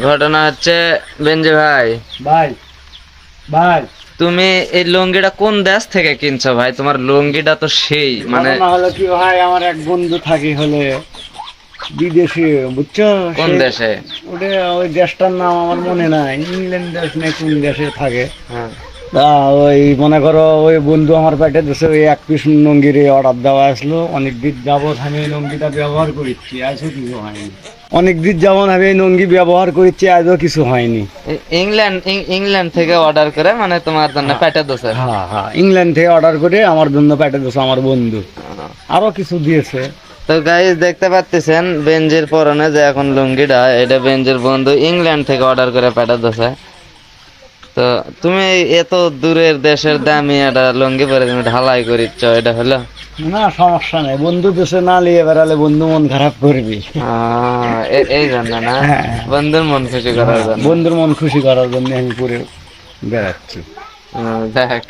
ঘটনা হচ্ছে বেঞ্জি ভাই, ভাই ভাই তুমি এই লুঙ্গিটা কোন দেশ থেকে কিনছো ভাই? তোমার লুঙ্গিটা তো সেই মানে ঘটনা হলো কি ভাই, আমার এক বন্ধু থাকে হলে বিদেশে, বুঝছো? কোন সে দেশে? ওটা ওই দেশটার নাম আমার মনে নাই, ইংল্যান্ড দেশ না কোন দেশে থাকে। হ্যাঁ। তা ওই মনে করো ওই বন্ধু আমার পেটে দেশে ওই এক পিস লুঙ্গির অর্ডার দেওয়া আসলো। অনেক দিন যাবৎ আমি এই লুঙ্গিটা ব্যবহার করেছি, আজও কিছু হয়নি। অনেক দিন যাবৎ আমি এই লুঙ্গি ব্যবহার করেছি, আজও কিছু হয়নি। ইংল্যান্ড থেকে অর্ডার করে মানে তোমার জন্য হ্যাঁ প্যাটে দোষে। হ্যাঁ হ্যাঁ, ইংল্যান্ড থেকে অর্ডার করে আমার জন্য পেটে দেশে আমার বন্ধু আরো কিছু দিয়েছে। তো গাইস দেখতে পাচ্ছেন বেঞ্জির পরনে যে এখন লুঙ্গিটা, এটা বেঞ্জির বন্ধু ইংল্যান্ড থেকে অর্ডার করে প্যাটে দোষে। তো তুমি এত দূরের দেশের দামি একটা লুঙ্গি পরে তুমি ঢালাই করিচ্ছ, এটা হলো? না সমস্যা নেই, বন্ধু দেশে না নিয়ে বেড়ালে বন্ধু মন খারাপ করবি। এই জন্য না, হ্যাঁ বন্ধুর মন খুশি করার জন্য। বন্ধুর মন খুশি করার জন্য আমি পরে বেড়াচ্ছি। দেখ